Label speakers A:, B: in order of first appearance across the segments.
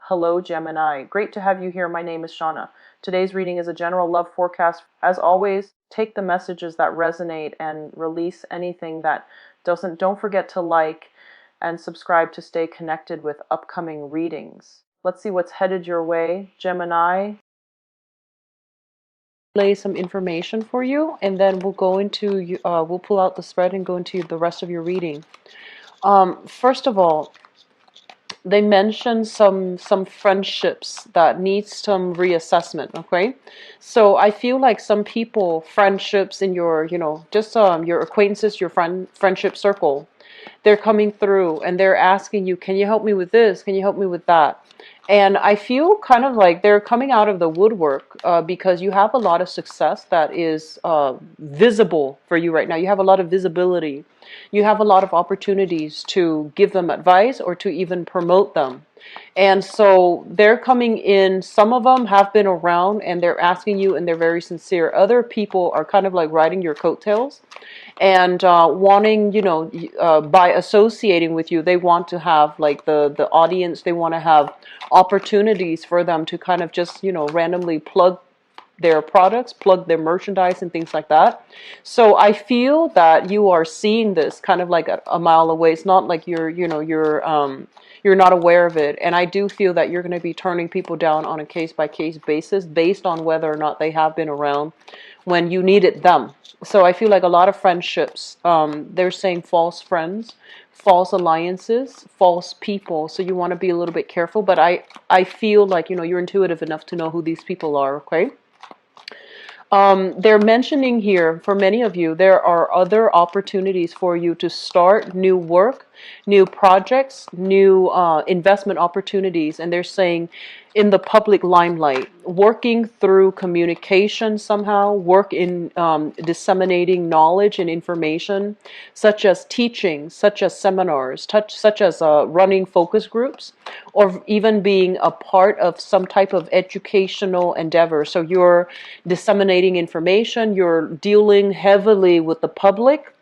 A: Hello, Gemini. Great to have you here. My name is Shauna. Today's reading is a general love forecast. As always, take the messages that resonate and release anything that doesn't. Don't forget to like and subscribe to stay connected with upcoming readings. Let's see what's headed your way, Gemini. Lay some information for you, and then we'll go into we'll pull out the spread and go into the rest of your reading. First of all, they mentioned some friendships that need some reassessment. Okay, so I feel like some people, friendships in your, just your acquaintances, your friendship circle, they're coming through and they're asking you, can you help me with this, can you help me with that? And I feel kind of like they're coming out of the woodwork because you have a lot of success that is visible for you right now. You have a lot of visibility. You have a lot of opportunities to give them advice or to even promote them. And so they're coming in. Some of them have been around and they're asking you, and they're very sincere. Other people are kind of like riding your coattails and wanting, by associating with you, they want to have like the audience. They want to have opportunities for them to kind of just, randomly plug their products, plug their merchandise and things like that. So I feel that you are seeing this kind of like a mile away. It's not like you're not aware of it. And I do feel that you're going to be turning people down on a case by case basis based on whether or not they have been around when you needed them. So I feel like a lot of friendships, they're saying false friends, false alliances, false people. So you want to be a little bit careful. But I feel like, you're intuitive enough to know who these people are, okay? They're mentioning here, for many of you, there are other opportunities for you to start new work, new projects, new investment opportunities. And they're saying in the public limelight, working through communication somehow, work in disseminating knowledge and information, such as teaching, such as seminars, such as running focus groups, or even being a part of some type of educational endeavor. So you're disseminating information, you're dealing heavily with the public.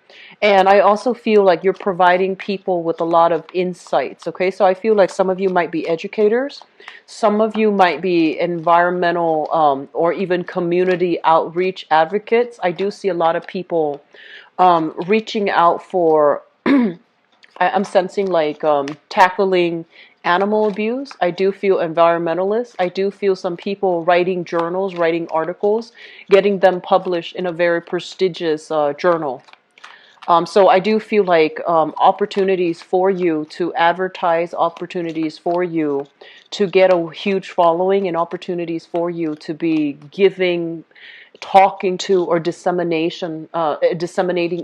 A: And I also feel like you're providing people with a lot of insights, okay? So I feel like some of you might be educators. Some of you might be environmental or even community outreach advocates. I do see a lot of people reaching out for, I'm sensing like tackling animal abuse. I do feel environmentalists. I do feel some people writing journals, writing articles, getting them published in a very prestigious journal. So I do feel like opportunities for you to advertise, opportunities for you to get a huge following, and opportunities for you to be giving, talking to, or disseminating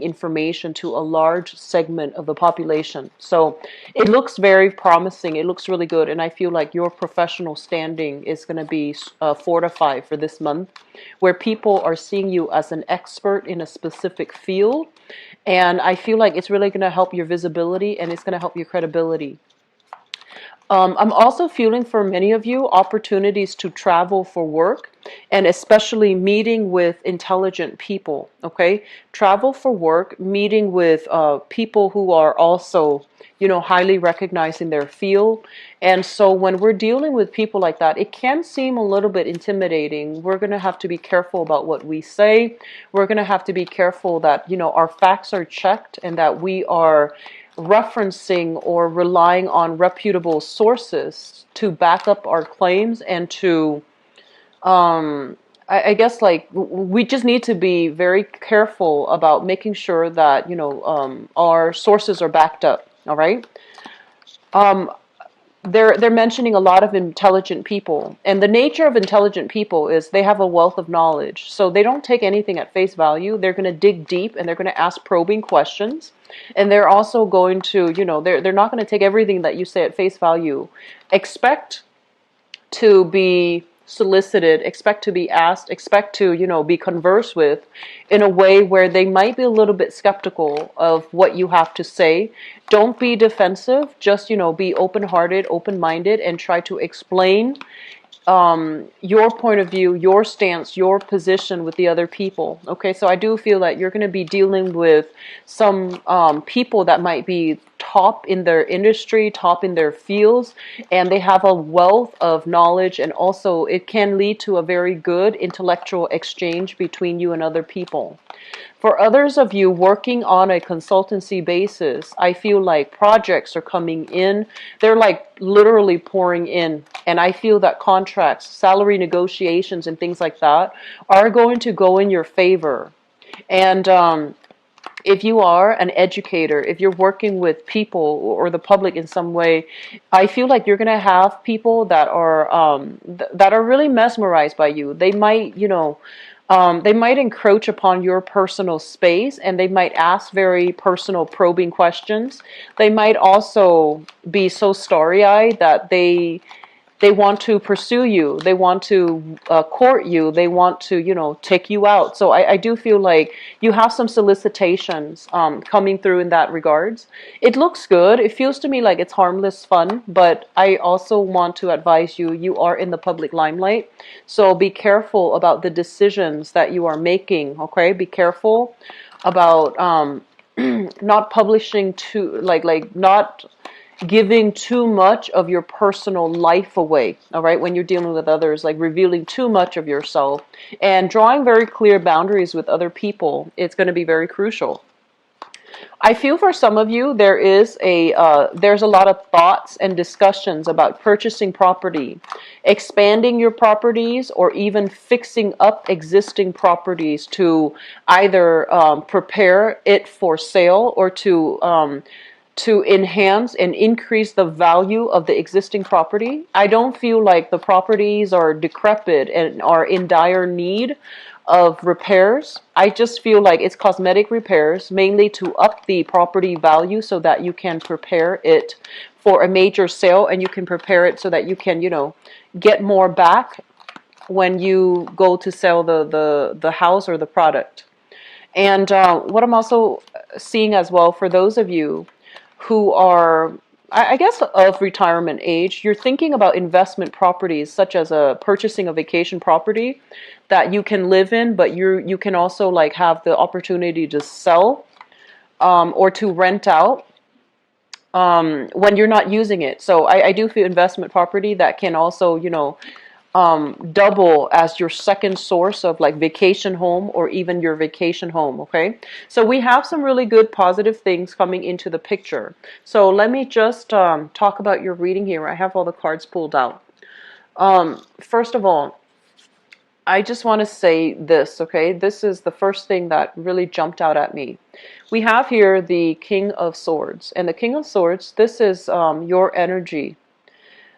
A: information to a large segment of the population. So it looks very promising. It looks really good. And I feel like your professional standing is going to be fortified for this month, where people are seeing you as an expert in a specific field. And I feel like it's really going to help your visibility, and it's going to help your credibility. I'm also feeling for many of you opportunities to travel for work, and especially meeting with intelligent people, okay? Travel for work, meeting with people who are also, highly recognized in their field. And so when we're dealing with people like that, it can seem a little bit intimidating. We're going to have to be careful about what we say. We're going to have to be careful that, our facts are checked and that we are referencing or relying on reputable sources to back up our claims, and to I guess like we just need to be very careful about making sure that our sources are backed up. All right. They're mentioning a lot of intelligent people, and the nature of intelligent people is they have a wealth of knowledge, so they don't take anything at face value. They're going to dig deep, and they're going to ask probing questions, and they're also going to, they're not going to take everything that you say at face value. Expect to be solicited, expect to be asked, expect to, be conversed with in a way where they might be a little bit skeptical of what you have to say. Don't be defensive, just, be open-hearted, open-minded, and try to explain your point of view, your stance, your position with the other people. Okay, so I do feel that you're going to be dealing with some people that might be top in their industry, top in their fields, and they have a wealth of knowledge, and also it can lead to a very good intellectual exchange between you and other people. For others of you working on a consultancy basis, I feel like projects are coming in. They're like literally pouring in. And I feel that contracts, salary negotiations, and things like that are going to go in your favor. And if you are an educator, if you're working with people or the public in some way, I feel like you're going to have people that are that are really mesmerized by you. They might, they might encroach upon your personal space, and they might ask very personal, probing questions. They might also be so starry-eyed that they want to pursue you. They want to court you. They want to, take you out. So I do feel like you have some solicitations coming through in that regards. It looks good. It feels to me like it's harmless fun, but I also want to advise you, you are in the public limelight. So be careful about the decisions that you are making, okay? Be careful about not publishing too, not giving too much of your personal life away, all right, when you're dealing with others, like revealing too much of yourself and drawing very clear boundaries with other people. It's going to be very crucial. I feel for some of you, there's a lot of thoughts and discussions about purchasing property, expanding your properties, or even fixing up existing properties to either prepare it for sale or to enhance and increase the value of the existing property. I don't feel like the properties are decrepit and are in dire need of repairs. I just feel like it's cosmetic repairs, mainly to up the property value so that you can prepare it for a major sale, and you can prepare it so that you can, get more back when you go to sell the house or the product. And what I'm also seeing as well, for those of you who are, I guess, of retirement age, you're thinking about investment properties, such as purchasing a vacation property that you can live in, but you can also like have the opportunity to sell or to rent out when you're not using it. So I do feel investment property that can also, double as your second source of like vacation home or even your vacation home. Okay, so we have some really good positive things coming into the picture. So let me just talk about your reading here. I have all the cards pulled out. First of all, I just want to say this, okay? This is the first thing that really jumped out at me. We have here the King of Swords, and the King of Swords, this is your energy.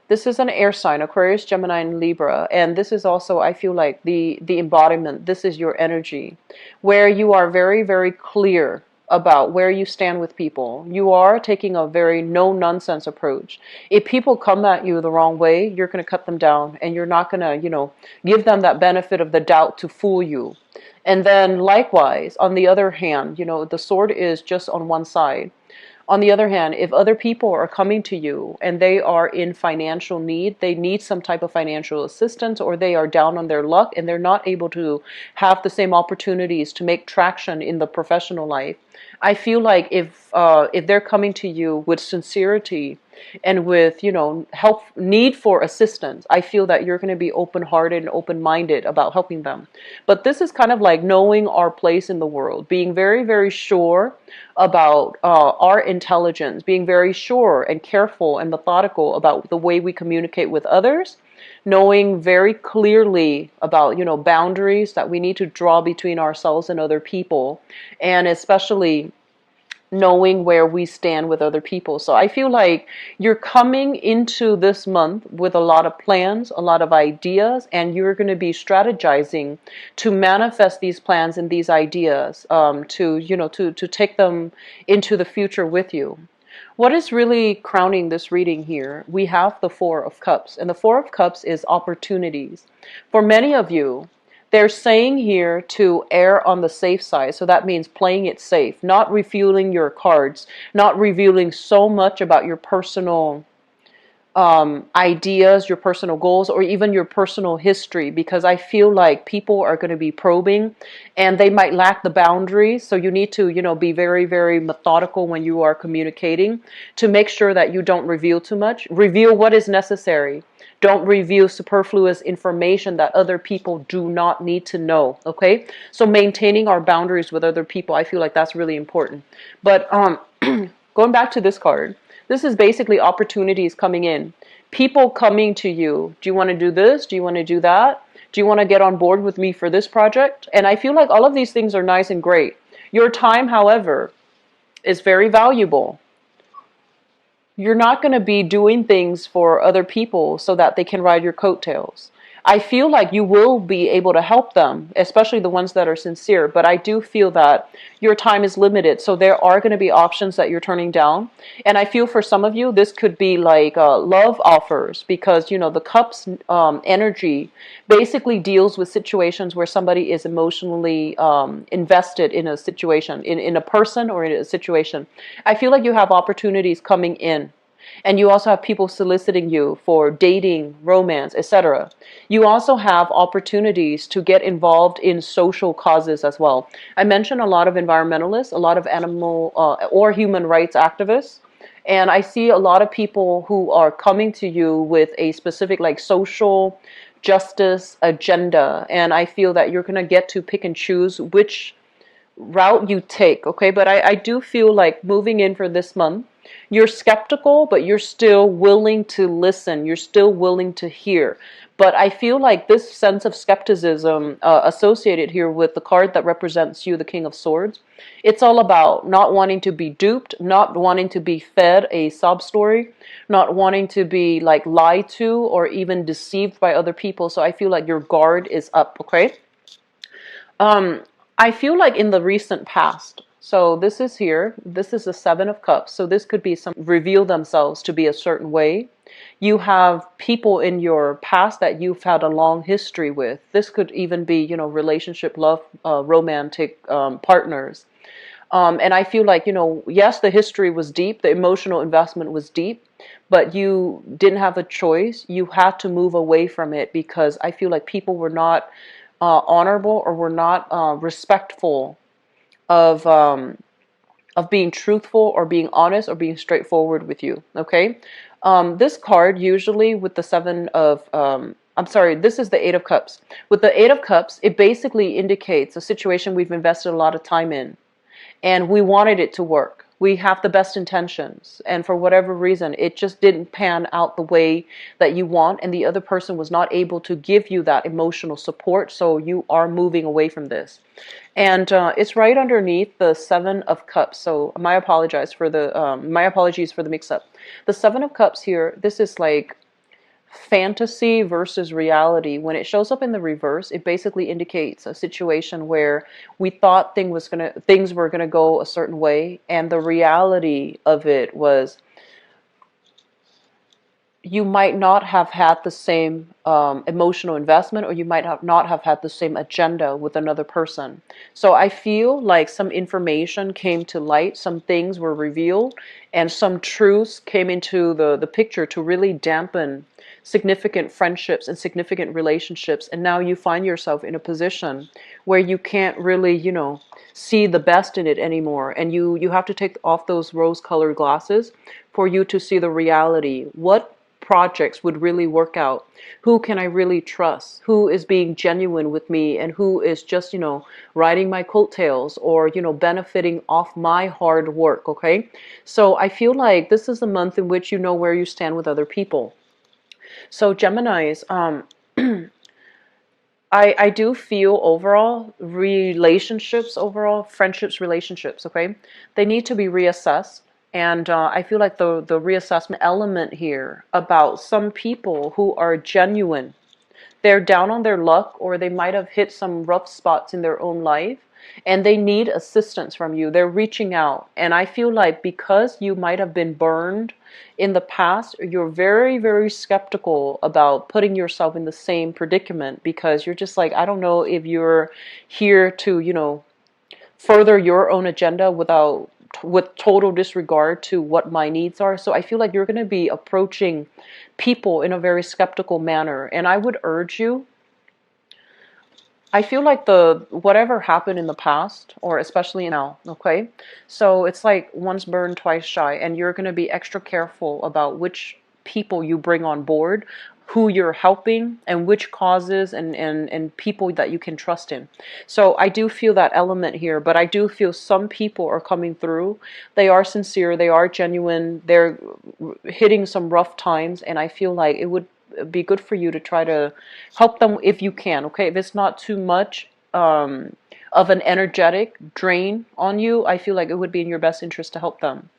A: This is an air sign, Aquarius, Gemini, and Libra. And this is also, I feel like, the embodiment. This is your energy, where you are very, very clear about where you stand with people. You are taking a very no-nonsense approach. If people come at you the wrong way, you're going to cut them down, and you're not going to, give them that benefit of the doubt to fool you. And then likewise, on the other hand, the sword is just on one side. On the other hand, if other people are coming to you and they are in financial need, they need some type of financial assistance, or they are down on their luck and they're not able to have the same opportunities to make traction in the professional life, I feel like if they're coming to you with sincerity and with, help, need for assistance, I feel that you're going to be open-hearted and open-minded about helping them. But this is kind of like knowing our place in the world, being very, very sure about our intelligence, being very sure and careful and methodical about the way we communicate with others, knowing very clearly about, boundaries that we need to draw between ourselves and other people, and especially knowing where we stand with other people. So I feel like you're coming into this month with a lot of plans, a lot of ideas, and you're going to be strategizing to manifest these plans and these ideas, to take them into the future with you. What is really crowning this reading here? We have the Four of Cups, and the Four of Cups is opportunities. For many of you, they're saying here to err on the safe side. So that means playing it safe, not revealing your cards, not revealing so much about your personal ideas, your personal goals, or even your personal history, because I feel like people are going to be probing and they might lack the boundaries. So you need to, be very, very methodical when you are communicating to make sure that you don't reveal too much. Reveal what is necessary. Don't reveal superfluous information that other people do not need to know. Okay? So maintaining our boundaries with other people, I feel like that's really important. But going back to this card, this is basically opportunities coming in. People coming to you. Do you want to do this? Do you want to do that? Do you want to get on board with me for this project? And I feel like all of these things are nice and great. Your time, however, is very valuable. You're not going to be doing things for other people so that they can ride your coattails. I feel like you will be able to help them, especially the ones that are sincere, but I do feel that your time is limited, so there are going to be options that you're turning down. And I feel for some of you, this could be like love offers, because, the cups energy basically deals with situations where somebody is emotionally invested in a situation, in a person or in a situation. I feel like you have opportunities coming in. And you also have people soliciting you for dating, romance, etc. You also have opportunities to get involved in social causes as well. I mentioned a lot of environmentalists, a lot of animal or human rights activists. And I see a lot of people who are coming to you with a specific like social justice agenda. And I feel that you're going to get to pick and choose which route you take, okay? But I do feel like moving in for this month, you're skeptical, but you're still willing to listen. You're still willing to hear. But I feel like this sense of skepticism associated here with the card that represents you, the King of Swords, it's all about not wanting to be duped, not wanting to be fed a sob story, not wanting to be like lied to or even deceived by other people. So I feel like your guard is up, okay? I feel like in the recent past, so this is here, this is the Seven of Cups, so this could be some reveal themselves to be a certain way. You have people in your past that you've had a long history with. This could even be, relationship, love, romantic partners. And I feel like, yes, the history was deep, the emotional investment was deep, but you didn't have a choice. You had to move away from it because I feel like people were not honorable or were not respectful of being truthful or being honest or being straightforward with you. Okay, this card usually with the this is the Eight of Cups. With the Eight of Cups, it basically indicates a situation we've invested a lot of time in, and we wanted it to work. We have the best intentions, and for whatever reason, it just didn't pan out the way that you want, and the other person was not able to give you that emotional support, so you are moving away from this. And it's right underneath the Seven of Cups, so my apologies for the mix-up. The Seven of Cups here, this is like fantasy versus reality. When it shows up in the reverse, it basically indicates a situation where we thought things were gonna go a certain way, and the reality of it was you might not have had the same emotional investment, or you might not have had the same agenda with another person. So I feel like some information came to light, some things were revealed, and some truths came into the picture to really dampen significant friendships and significant relationships. And now you find yourself in a position where you can't really, see the best in it anymore. And you have to take off those rose-colored glasses for you to see the reality. What projects would really work out? Who can I really trust? Who is being genuine with me, and who is just, riding my coattails or, benefiting off my hard work, okay? So I feel like this is a month in which you know where you stand with other people. So Geminis, I do feel overall, friendships, relationships, okay? They need to be reassessed. And I feel like the reassessment element here about some people who are genuine, they're down on their luck, or they might have hit some rough spots in their own life, and they need assistance from you. They're reaching out. And I feel like because you might have been burned in the past, you're very, very skeptical about putting yourself in the same predicament, because you're just like, I don't know if you're here to, further your own agenda without with total disregard to what my needs are. So I feel like you're going to be approaching people in a very skeptical manner. And I would urge you, I feel like the whatever happened in the past, or especially now, okay? So it's like once burned, twice shy, and you're going to be extra careful about which people you bring on board, who you're helping, and which causes and people that you can trust in. So I do feel that element here, but I do feel some people are coming through. They are sincere, they are genuine, they're hitting some rough times, and I feel like it would be good for you to try to help them if you can, okay? If it's not too much of an energetic drain on you, I feel like it would be in your best interest to help them.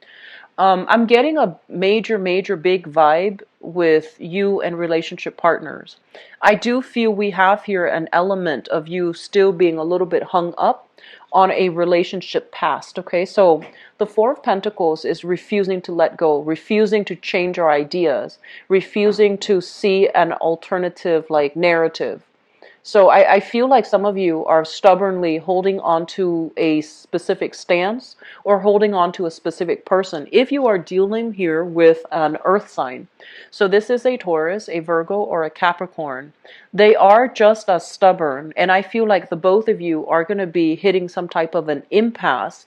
A: I'm getting a major big vibe with you and relationship partners. I do feel we have here an element of you still being a little bit hung up on a relationship past, okay? So the Four of Pentacles is refusing to let go, refusing to change our ideas, refusing to see an alternative like narrative. So I feel like some of you are stubbornly holding on to a specific stance or holding on to a specific person. If you are dealing here with an earth sign, so this is a Taurus, a Virgo, or a Capricorn, they are just as stubborn. And I feel like the both of you are going to be hitting some type of an impasse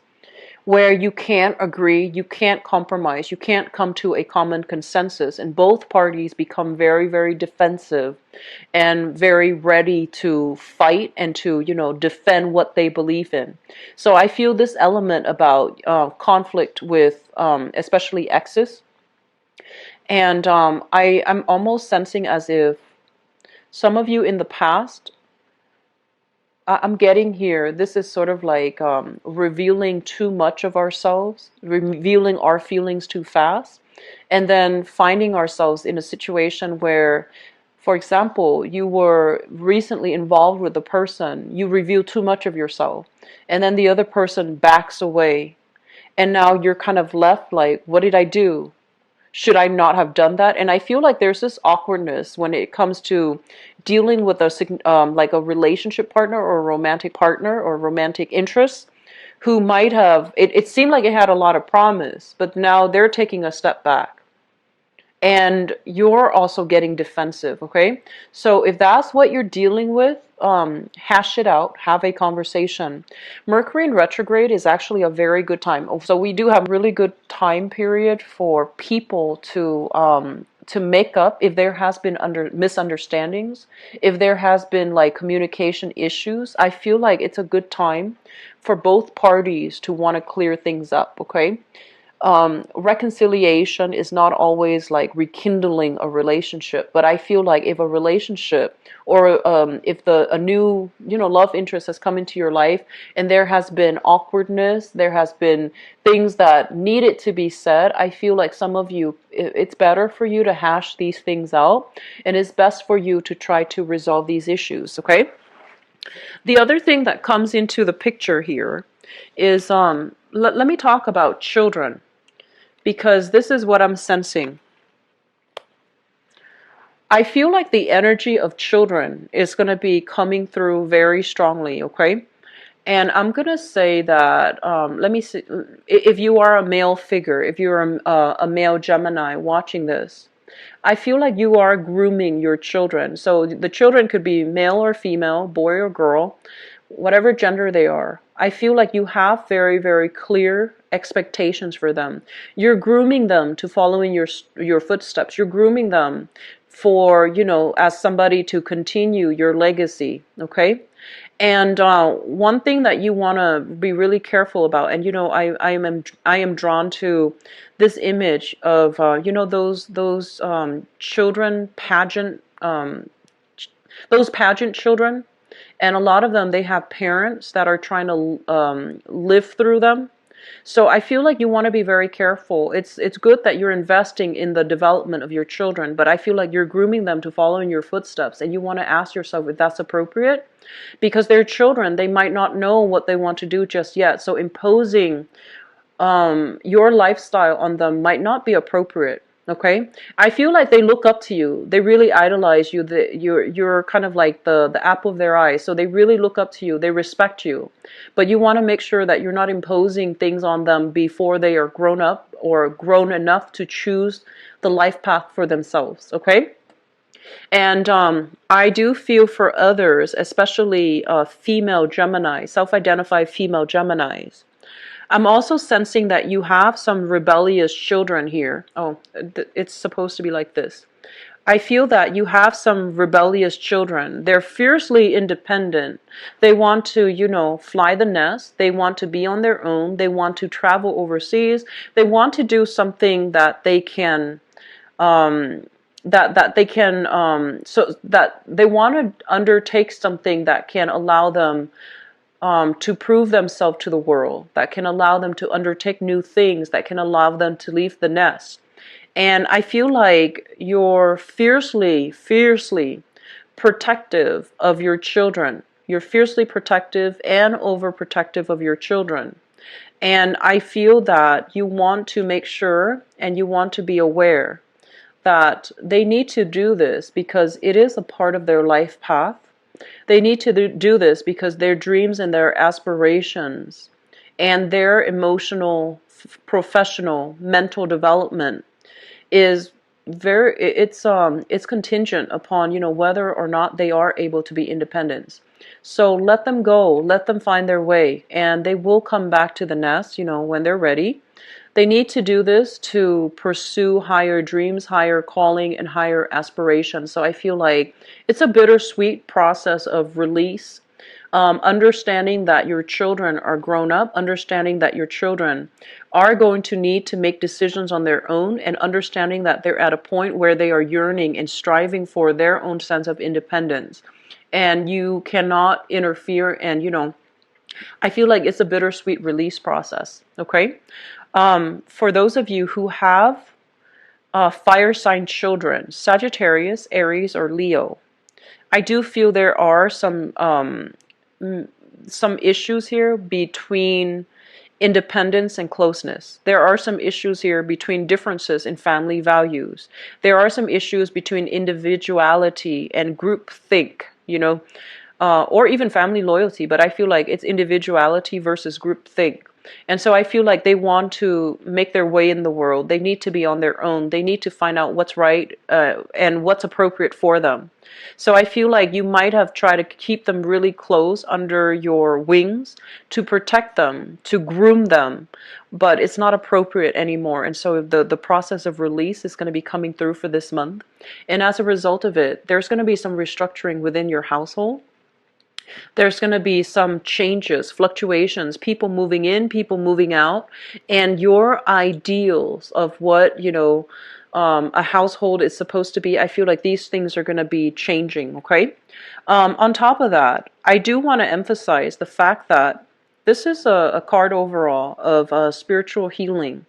A: where you can't agree, you can't compromise, you can't come to a common consensus, and both parties become very defensive and very ready to fight and to, defend what they believe in. So I feel this element about conflict with especially exes, and I'm almost sensing as if some of you in the past, I'm getting here, this is sort of like revealing too much of ourselves, revealing our feelings too fast, and then finding ourselves in a situation where, for example, you were recently involved with a person, you reveal too much of yourself, and then the other person backs away, and now you're kind of left like, what did I do? Should I not have done that? And I feel like there's this awkwardness when it comes to dealing with like a relationship partner or a romantic partner or romantic interest who might have, it seemed like it had a lot of promise, but now they're taking a step back. And you're also getting defensive, okay? So if that's what you're dealing with, hash it out, have a conversation. Mercury in retrograde is actually a very good time. So we do have a really good time period for people to make up if there has been misunderstandings, if there has been like communication issues. I feel like it's a good time for both parties to want to clear things up, okay? Reconciliation is not always like rekindling a relationship, but I feel like if a relationship or if a new love interest has come into your life and there has been awkwardness, there has been things that needed to be said, I feel like some of you, it's better for you to hash these things out, and it's best for you to try to resolve these issues, okay? The other thing that comes into the picture here is let me talk about children, because this is what I'm sensing. I feel like the energy of children is going to be coming through very strongly, okay? And I'm going to say that, let me see, if you are a male figure, if you're a male Gemini watching this, I feel like you are grooming your children. So the children could be male or female, boy or girl, whatever gender they are. I feel like you have very clear expectations for them. You're grooming them to follow in your footsteps. You're grooming them for, as somebody to continue your legacy, okay? And one thing that you want to be really careful about, and I am drawn to this image of those children pageant, those pageant children, and a lot of them, they have parents that are trying to live through them. So I feel like you want to be very careful. It's good that you're investing in the development of your children, but I feel like you're grooming them to follow in your footsteps, and you want to ask yourself if that's appropriate, because they're children. They might not know what they want to do just yet. So imposing your lifestyle on them might not be appropriate. Okay, I feel like they look up to you. They really idolize you. You're kind of like the apple of their eye. So they really look up to you. They respect you, but you want to make sure that you're not imposing things on them before they are grown up or grown enough to choose the life path for themselves. Okay, and I do feel for others, especially female Gemini, self-identified female Geminis. I'm also sensing that you have some rebellious children here. Oh, it's supposed to be like this. I feel that you have some rebellious children. They're fiercely independent. They want to, fly the nest. They want to be on their own. They want to travel overseas. They want to do something that they can, so that they want to undertake something that can allow them to prove themselves to the world, that can allow them to undertake new things, that can allow them to leave the nest. And I feel like you're fiercely, fiercely protective of your children. You're fiercely protective and overprotective of your children. And I feel that you want to make sure and you want to be aware that they need to do this because it is a part of their life path. They need to do this because their dreams and their aspirations and their emotional, professional, mental development is it's contingent upon, whether or not they are able to be independent. So let them go, let them find their way, and they will come back to the nest, when they're ready. They need to do this to pursue higher dreams, higher calling, and higher aspirations. So I feel like it's a bittersweet process of release, understanding that your children are grown up, understanding that your children are going to need to make decisions on their own, and understanding that they're at a point where they are yearning and striving for their own sense of independence. And you cannot interfere, and I feel like it's a bittersweet release process, okay? For those of you who have fire sign children, Sagittarius, Aries, or Leo, I do feel there are some issues here between independence and closeness. There are some issues here between differences in family values. There are some issues between individuality and group think, or even family loyalty, but I feel like it's individuality versus group think. And so I feel like they want to make their way in the world. They need to be on their own. They need to find out what's right and what's appropriate for them. So I feel like you might have tried to keep them really close under your wings to protect them, to groom them, but it's not appropriate anymore. And so the process of release is going to be coming through for this month. And as a result of it, there's going to be some restructuring within your household. There's going to be some changes, fluctuations, people moving in, people moving out, and your ideals of what, a household is supposed to be. I feel like these things are going to be changing, okay? On top of that, I do want to emphasize the fact that this is a card overall of spiritual healing,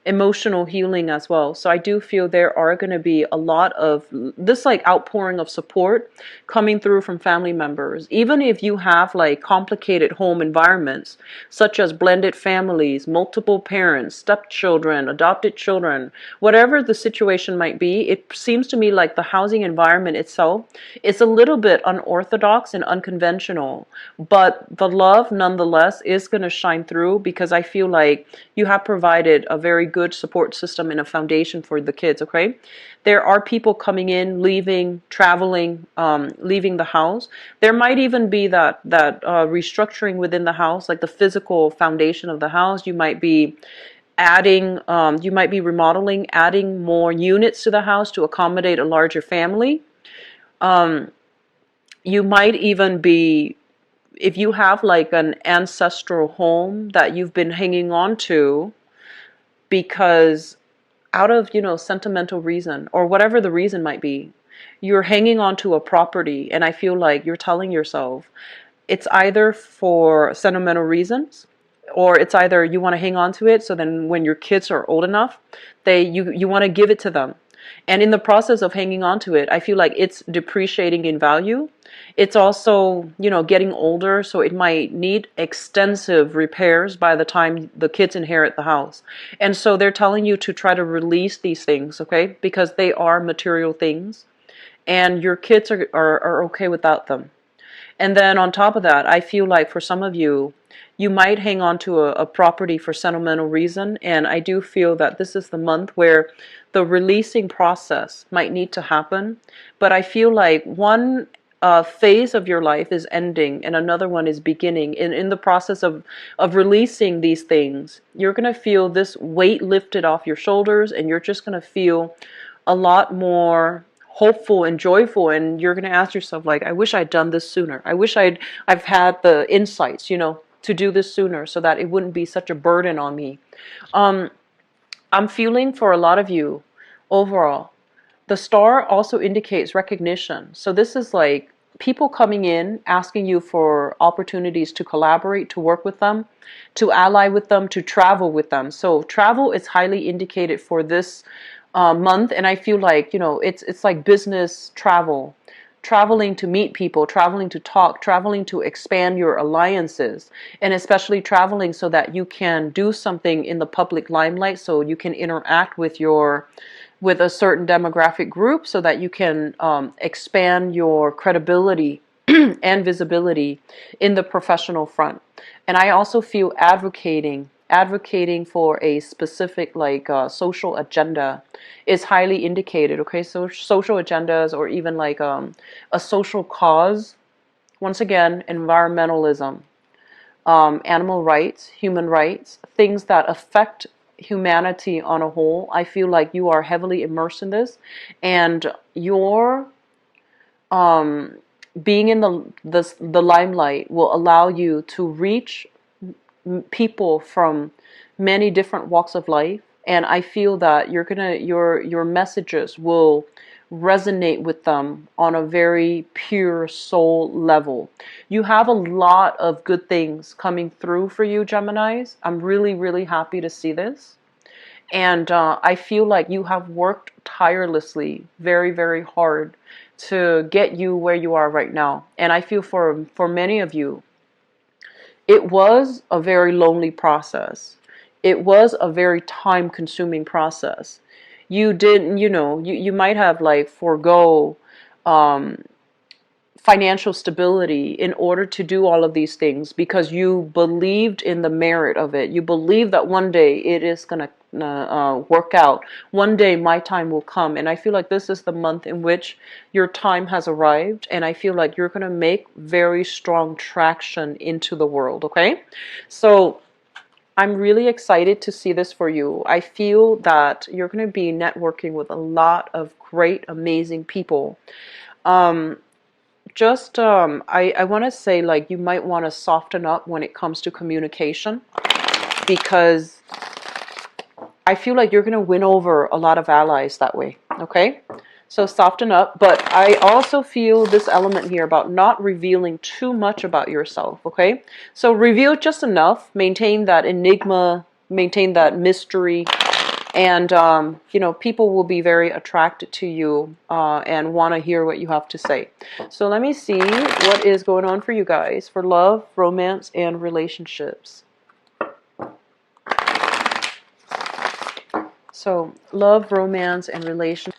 A: emotional healing as well. So I do feel there are going to be a lot of this like outpouring of support coming through from family members. Even if you have like complicated home environments, such as blended families, multiple parents, stepchildren, adopted children, whatever the situation might be, it seems to me like the housing environment itself is a little bit unorthodox and unconventional, but the love nonetheless is going to shine through because I feel like you have provided a very good support system and a foundation for the kids, okay? There are people coming in, leaving, traveling, leaving the house. There might even be that restructuring within the house, like the physical foundation of the house. You might be adding, you might be remodeling, adding more units to the house to accommodate a larger family. You might even be, if you have like an ancestral home that you've been hanging on to, because out of, sentimental reason or whatever the reason might be, you're hanging on to a property, and I feel like you're telling yourself it's either for sentimental reasons or it's either you want to hang on to it so then when your kids are old enough, you want to give it to them. And in the process of hanging on to it, I feel like it's depreciating in value. It's also, getting older, so it might need extensive repairs by the time the kids inherit the house. And so they're telling you to try to release these things, okay? Because they are material things, and your kids are okay without them. And then on top of that, I feel like for some of you, you might hang on to a property for sentimental reason. And I do feel that this is the month where the releasing process might need to happen. But I feel like one phase of your life is ending and another one is beginning. In the process of releasing these things, you're going to feel this weight lifted off your shoulders, and you're just going to feel a lot more hopeful and joyful, and you're going to ask yourself, like, I wish I'd done this sooner. I wish I've had the insights, to do this sooner, so that it wouldn't be such a burden on me. I'm feeling for a lot of you overall, the star also indicates recognition. So this is like people coming in, asking you for opportunities to collaborate, to work with them, to ally with them, to travel with them. So travel is highly indicated for this month, and I feel like, it's like business travel, traveling to meet people, traveling to talk, traveling to expand your alliances, and especially traveling so that you can do something in the public limelight, so you can interact with a certain demographic group, so that you can expand your credibility and visibility in the professional front. And I also feel advocating for a specific social agenda is highly indicated. Okay, so social agendas, or even like a social cause. Once again, environmentalism, animal rights, human rights, things that affect humanity on a whole. I feel like you are heavily immersed in this, and your being in the limelight will allow you to reach people from many different walks of life. And I feel that your messages will resonate with them on a very pure soul level. You have a lot of good things coming through for you, Geminis. I'm really, really happy to see this. And I feel like you have worked tirelessly, very, very hard to get you where you are right now. And I feel for many of you, it was a very lonely process. It was a very time-consuming process. You didn't, you might have like forego financial stability in order to do all of these things, because you believed in the merit of it. You believe that one day it is going to work out. One day my time will come. And I feel like this is the month in which your time has arrived. And I feel like you're going to make very strong traction into the world. Okay. So I'm really excited to see this for you. I feel that you're going to be networking with a lot of great, amazing people. I want to say, like, you might want to soften up when it comes to communication, because I feel like you're going to win over a lot of allies that way. Okay, so soften up. But I also feel this element here about not revealing too much about yourself. Okay, so reveal just enough, maintain that enigma, maintain that mystery. And, people will be very attracted to you and want to hear what you have to say. So let me see what is going on for you guys for love, romance, and relationships. So love, romance, and relationships.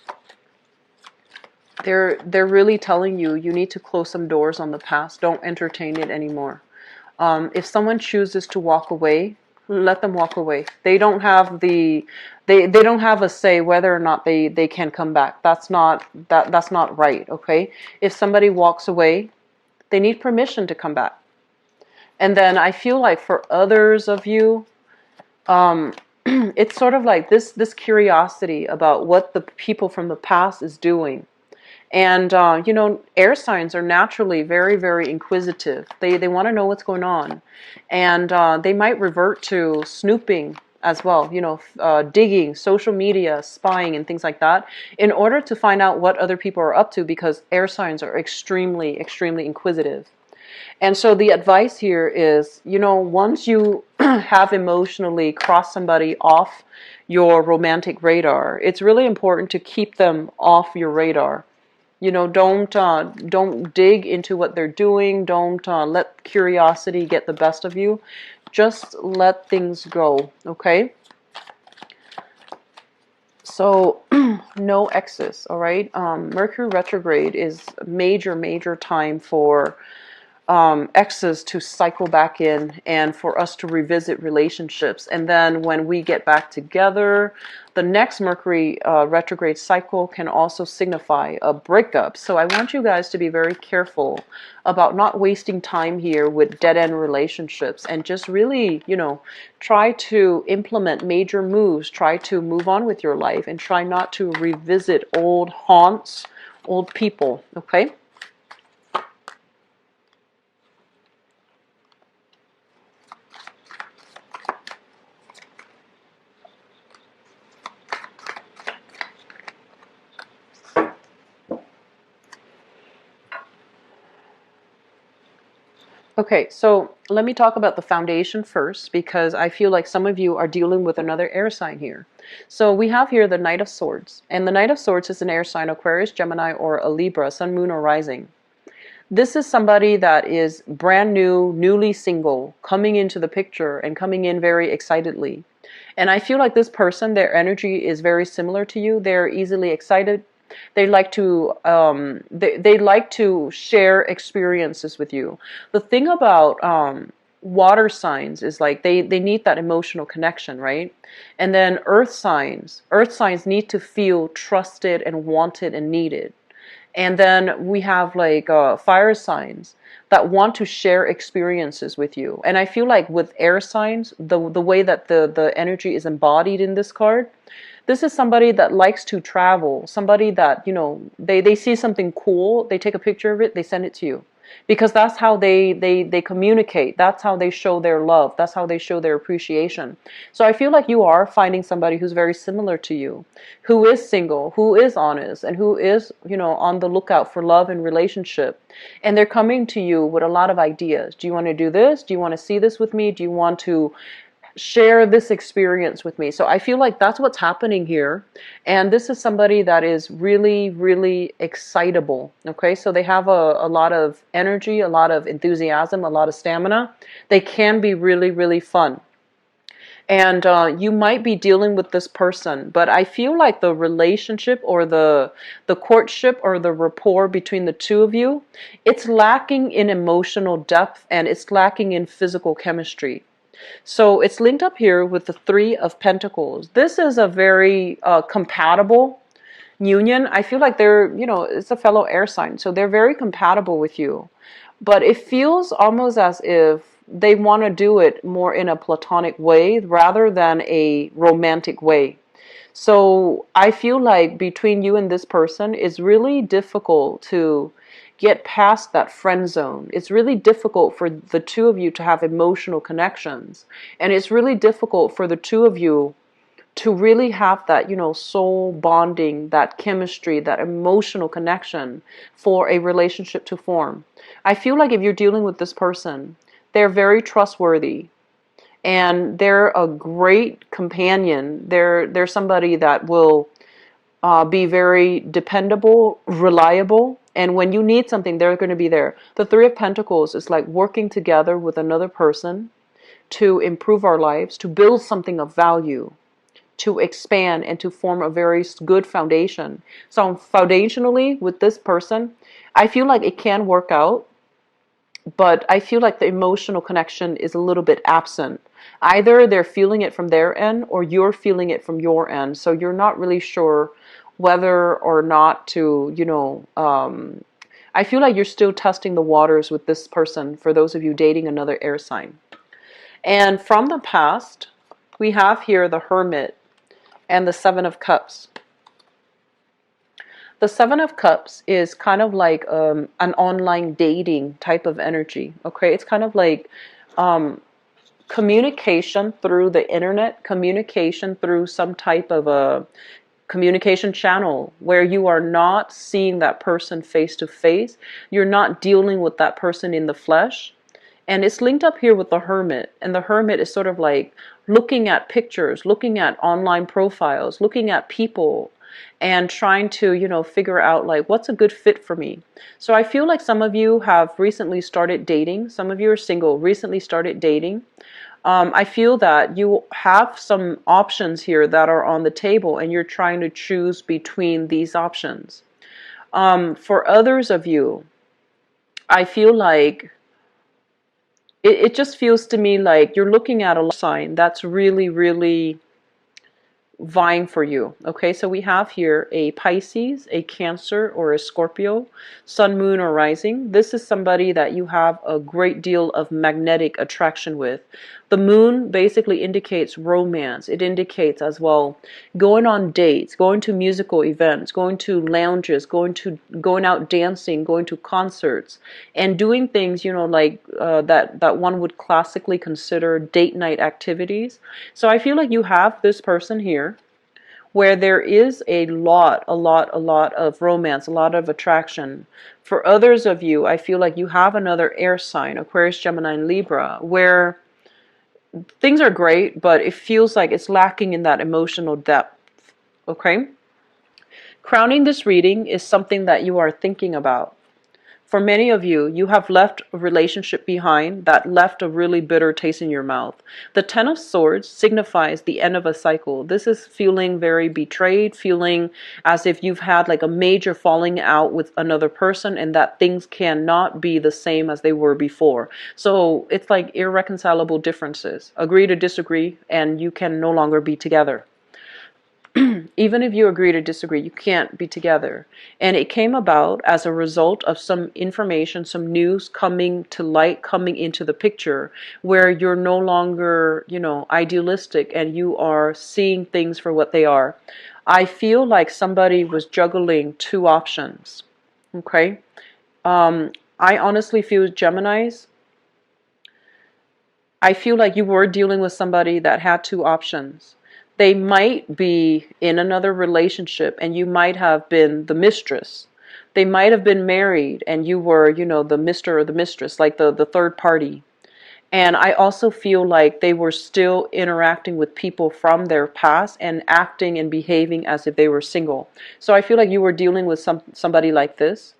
A: They're really telling you need to close some doors on the past. Don't entertain it anymore. If someone chooses to walk away, let them walk away. They don't have they don't have a say whether or not they can come back. That's not right. Okay, if somebody walks away, they need permission to come back. And then I feel like for others of you, it's sort of like this curiosity about what the people from the past is doing. And, air signs are naturally very, very inquisitive. They want to know what's going on. And they might revert to snooping as well, digging, social media, spying, and things like that, in order to find out what other people are up to, because air signs are extremely, extremely inquisitive. And so the advice here is, once you have emotionally crossed somebody off your romantic radar, it's really important to keep them off your radar. Don't dig into what they're doing. Don't let curiosity get the best of you. Just let things go, okay? So, no exes, all right? Mercury retrograde is a major, major time for exes to cycle back in and for us to revisit relationships. And then when we get back together, the next Mercury retrograde cycle can also signify a breakup. So I want you guys to be very careful about not wasting time here with dead-end relationships, and just really, try to implement major moves, try to move on with your life, and try not to revisit old haunts, old people, okay? Okay, so let me talk about the foundation first, because I feel like some of you are dealing with another air sign here. So we have here the Knight of Swords, and the Knight of Swords is an air sign, Aquarius, Gemini, or a Libra, Sun, Moon, or Rising. This is somebody that is brand new, newly single, coming into the picture and coming in very excitedly. And I feel like this person, their energy is very similar to you. They're easily excited. They like to they like to share experiences with you. The thing about water signs is like they need that emotional connection, right? And then earth signs need to feel trusted and wanted and needed. And then we have like fire signs that want to share experiences with you. And I feel like with air signs, the way that the energy is embodied in this card, this is somebody that likes to travel, somebody that, they see something cool, they take a picture of it, they send it to you. Because that's how they communicate. That's how they show their love. That's how they show their appreciation. So I feel like you are finding somebody who's very similar to you, who is single, who is honest, and who is, on the lookout for love and relationship. And they're coming to you with a lot of ideas. Do you want to do this? Do you want to see this with me? Do you want to share this experience with me? So I feel like that's what's happening here. And this is somebody that is really, really excitable. Okay, so they have a lot of energy, a lot of enthusiasm, a lot of stamina. They can be really, really fun. And you might be dealing with this person, but I feel like the relationship or the courtship or the rapport between the two of you, it's lacking in emotional depth and it's lacking in physical chemistry. So it's linked up here with the Three of Pentacles. This is a very compatible union. I feel like they're, it's a fellow air sign, so they're very compatible with you. But it feels almost as if they want to do it more in a platonic way rather than a romantic way. So I feel like between you and this person, it's really difficult to get past that friend zone. It's really difficult for the two of you to have emotional connections. And it's really difficult for the two of you to really have that, soul bonding, that chemistry, that emotional connection for a relationship to form. I feel like if you're dealing with this person, they're very trustworthy and they're a great companion. They're somebody that will be very dependable, reliable, and when you need something, they're going to be there. The Three of Pentacles is like working together with another person to improve our lives, to build something of value, to expand, and to form a very good foundation. So foundationally, with this person, I feel like it can work out, but I feel like the emotional connection is a little bit absent. Either they're feeling it from their end or you're feeling it from your end. So you're not really sure whether or not to, I feel like you're still testing the waters with this person for those of you dating another air sign. And from the past, we have here the Hermit and the Seven of Cups. The Seven of Cups is kind of like an online dating type of energy. Okay, it's kind of like communication through the internet, communication through some type of a communication channel where you are not seeing that person face to face. You're not dealing with that person in the flesh. And it's linked up here with the hermit. And the hermit is sort of like looking at pictures, looking at online profiles, looking at people, and trying to, figure out like what's a good fit for me. So I feel like some of you have recently started dating. Some of you are single, recently started dating. I feel that you have some options here that are on the table and you're trying to choose between these options. For others of you, I feel like it just feels to me like you're looking at a sign that's really, really vying for you. Okay, so we have here a Pisces, a Cancer, or a Scorpio, Sun, Moon, or Rising. This is somebody that you have a great deal of magnetic attraction with. The moon basically indicates romance. It indicates as well going on dates, going to musical events, going to lounges, going out dancing, going to concerts, and doing things, like that one would classically consider date night activities. So I feel like you have this person here where there is a lot of romance, a lot of attraction. For others of you, I feel like you have another air sign, Aquarius, Gemini, and Libra, where things are great, but it feels like it's lacking in that emotional depth. Okay? Crowning this reading is something that you are thinking about. For many of you, you have left a relationship behind that left a really bitter taste in your mouth. The Ten of Swords signifies the end of a cycle. This is feeling very betrayed, feeling as if you've had like a major falling out with another person and that things cannot be the same as they were before. So it's like irreconcilable differences. Agree to disagree, and you can no longer be together. Even if you agree to disagree, you can't be together. And it came about as a result of some information, some news coming to light, coming into the picture, where you're no longer, idealistic and you are seeing things for what they are. I feel like somebody was juggling two options. Okay? I honestly feel, Geminis, I feel like you were dealing with somebody that had two options. They might be in another relationship and you might have been the mistress. They might have been married and you were, the Mr. or the mistress, like the third party. And I also feel like they were still interacting with people from their past and acting and behaving as if they were single. So I feel like you were dealing with somebody like this.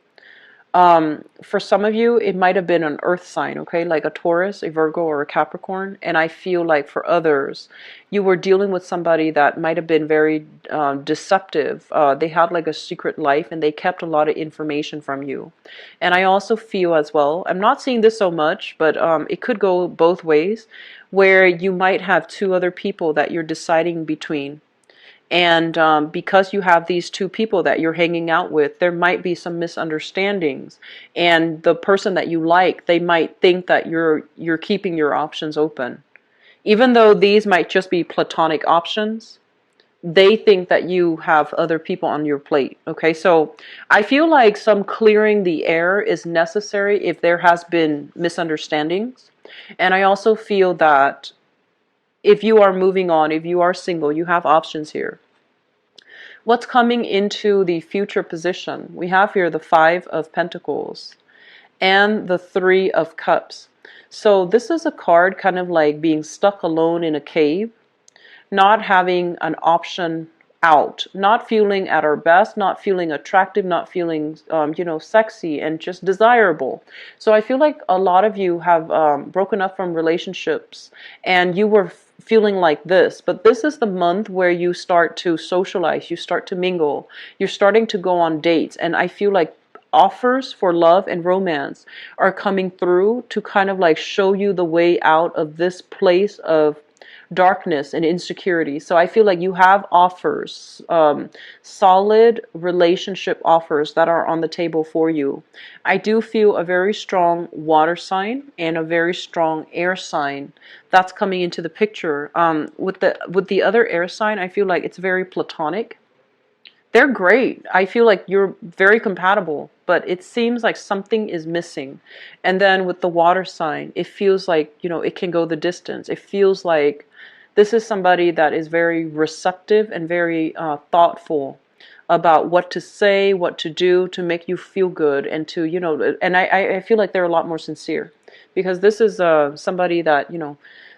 A: For some of you, it might have been an earth sign, okay, like a Taurus, a Virgo, or a Capricorn. And I feel like for others, you were dealing with somebody that might have been very deceptive. They had like a secret life and they kept a lot of information from you. And I also feel as well, I'm not seeing this so much, but it could go both ways, where you might have two other people that you're deciding between. And because you have these two people that you're hanging out with, there might be some misunderstandings. And the person that you like, they might think that you're keeping your options open. Even though these might just be platonic options, they think that you have other people on your plate. Okay, so I feel like some clearing the air is necessary if there has been misunderstandings. And I also feel that if you are moving on, if you are single, you have options here. What's coming into the future position? We have here the Five of Pentacles and the Three of Cups. So this is a card kind of like being stuck alone in a cave, not having an option out, not feeling at our best, not feeling attractive, not feeling, sexy and just desirable. So I feel like a lot of you have broken up from relationships and you were feeling like this, but this is the month where you start to socialize, you start to mingle, you're starting to go on dates, and I feel like offers for love and romance are coming through to kind of like show you the way out of this place of darkness and insecurity. So I feel like you have offers, solid relationship offers that are on the table for you. I do feel a very strong water sign and a very strong air sign that's coming into the picture. With the other air sign, I feel like it's very platonic. They're great. I feel like you're very compatible, but it seems like something is missing. And then with the water sign, it feels like, it can go the distance. It feels like This is somebody that is very receptive and very thoughtful about what to say, what to do to make you feel good, and to, and I feel like they're a lot more sincere, because this is somebody that,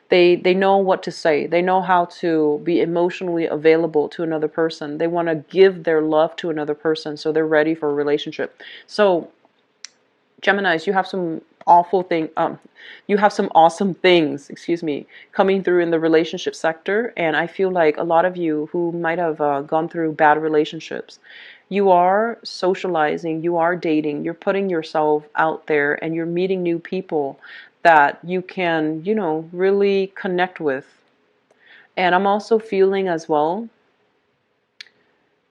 A: they know what to say. They know how to be emotionally available to another person. They want to give their love to another person, so they're ready for a relationship. So Geminis, you have some awesome things, excuse me, coming through in the relationship sector. And I feel like a lot of you who might have gone through bad relationships, you are socializing, you are dating, you're putting yourself out there, and you're meeting new people that you can, really connect with. And I'm also feeling as well,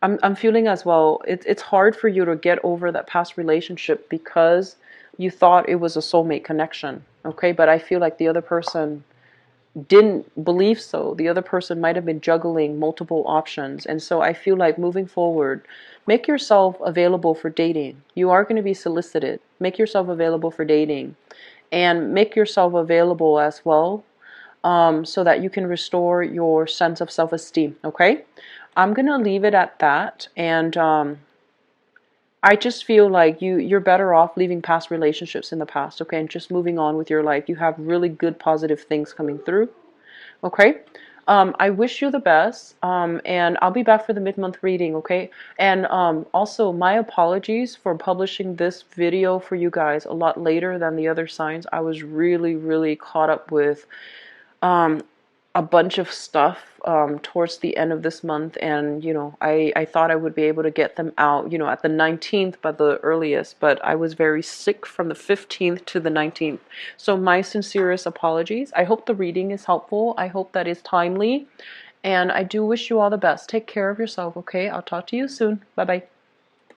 A: I'm feeling as well, it's hard for you to get over that past relationship because you thought it was a soulmate connection, okay? But I feel like the other person didn't believe so. The other person might have been juggling multiple options. And so I feel like moving forward, make yourself available for dating. You are going to be solicited. Make yourself available for dating. And make yourself available as well, so that you can restore your sense of self-esteem, okay? I'm gonna leave it at that, and I just feel like you're better off leaving past relationships in the past, okay, and just moving on with your life. You have really good positive things coming through, okay? I wish you the best, and I'll be back for the mid-month reading, okay? And also, my apologies for publishing this video for you guys a lot later than the other signs. I was really, really caught up with um, a bunch of stuff towards the end of this month, and I thought I would be able to get them out at the 19th by the earliest, but I was very sick from the 15th to the 19th. So my sincerest apologies. I hope the reading is helpful. I hope that is timely, and I do wish you all the best. Take care of yourself, okay? I'll talk to you soon. Bye bye.